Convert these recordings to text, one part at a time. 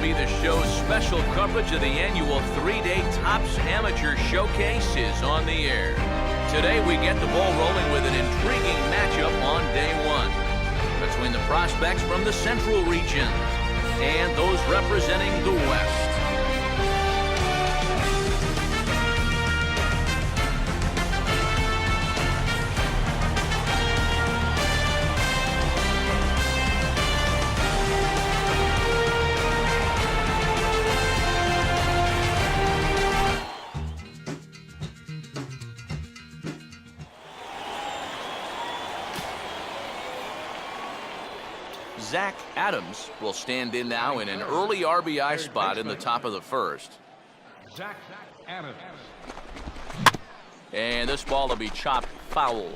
MLB The Show's special coverage of the annual 3-day Topps Amateur Showcase is on the air. Today we get the ball rolling with an intriguing matchup on day one between the prospects from the Central region and those representing the West. Zach Adams will stand in now in an early RBI spot in the top of the first. Zach Adams. And this ball will be chopped foul.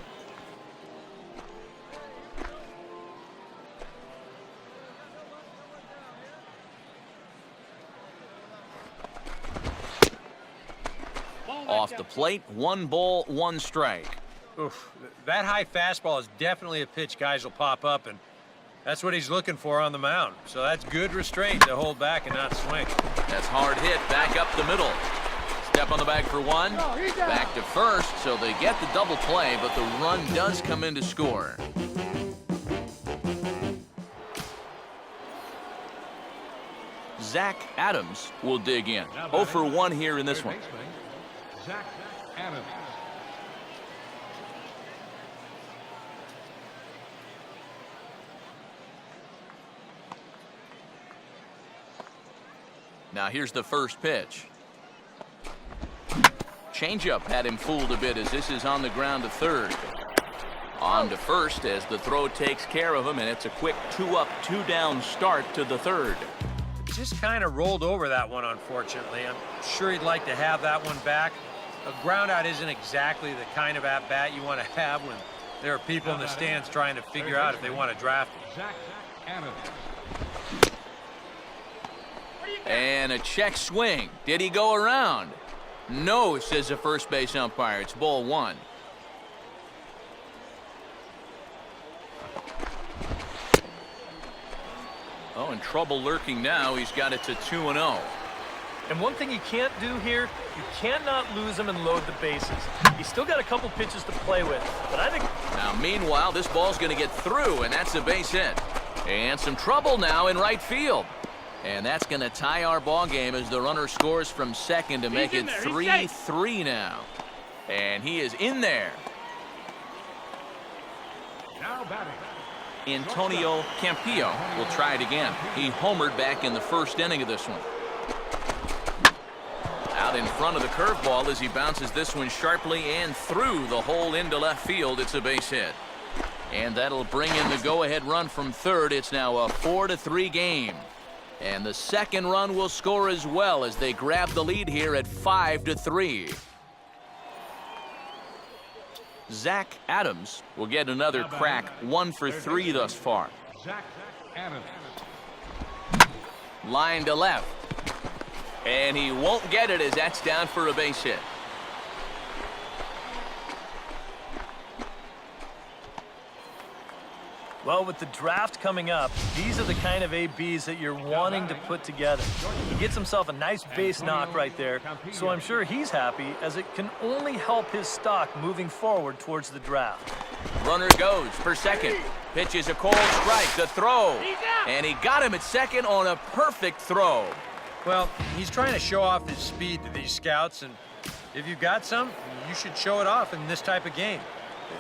Off the plate, 1 ball, 1 strike. Oof, that high fastball is definitely a pitch guys will pop up, and that's what he's looking for on the mound. So that's good restraint to hold back and not swing. That's hard hit back up the middle. Step on the bag for 1. Back to first, so they get the double play, but the run does come in to score. Zach Adams will dig in. 0 for 1 here in this one. Zach Adams. Now here's the first pitch. Changeup had him fooled a bit as this is on the ground to third. On to first as the throw takes care of him, and it's a quick 2-up, 2-down start to the third. Just kind of rolled over that one, unfortunately. I'm sure he'd like to have that one back. A ground out isn't exactly the kind of at-bat you want to have when there are people in the stands trying to figure out if they want to draft him. Zach Adams. And a check swing. Did he go around? No, says the first base umpire. It's ball 1. Oh, and trouble lurking now. He's got it to 2-0. And one thing you can't do here, you cannot lose him and load the bases. He's still got a couple pitches to play with, but I think... Now, meanwhile, this ball's going to get through, and that's a base hit. And some trouble now in right field. And that's going to tie our ball game as the runner scores from second to make it 3-3 now. And he is in there. Now batting. Antonio Campillo will try it again. He homered back in the first inning of this one. Out in front of the curveball as he bounces this one sharply and through the hole into left field. It's a base hit. And that'll bring in the go-ahead run from third. It's now a 4-3 game. And the second run will score as well as they grab the lead here at 5-3. Zach Adams will get another crack, 1 for 3 thus far. Zach Adams. Line to left. And he won't get it as that's down for a base hit. Well, with the draft coming up, these are the kind of ABs that you're wanting to put together. He gets himself a nice base knock right there, so I'm sure he's happy as it can only help his stock moving forward towards the draft. Runner goes for second. Pitches a cold strike, the throw. And he got him at second on a perfect throw. Well, he's trying to show off his speed to these scouts, and if you've got some, you should show it off in this type of game.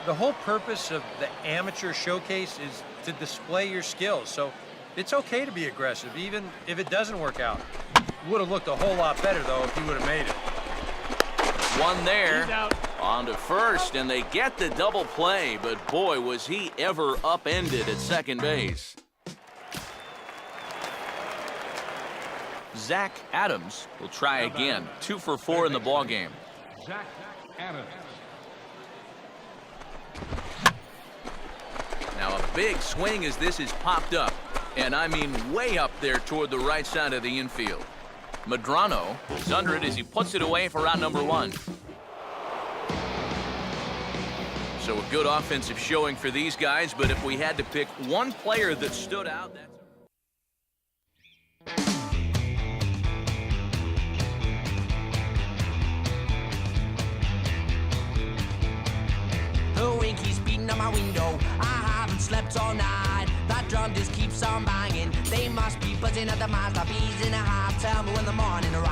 The whole purpose of the amateur showcase is to display your skills, so it's okay to be aggressive, even if it doesn't work out. Would have looked a whole lot better, though, if he would have made it. One there. On to first, and they get the double play, but boy, was he ever upended at second base. Zach Adams will try again. 2 for 4 in the ballgame. Zach Adams. Now a big swing as this is popped up, and I mean way up there toward the right side of the infield. Medrano is under it as he puts it away for out number 1. So a good offensive showing for these guys, but if we had to pick one player that stood out, that's... slept all night. That drum just keeps on banging. They must be buzzing at the mouth like bees in a hive. Tell me when the morning arrives.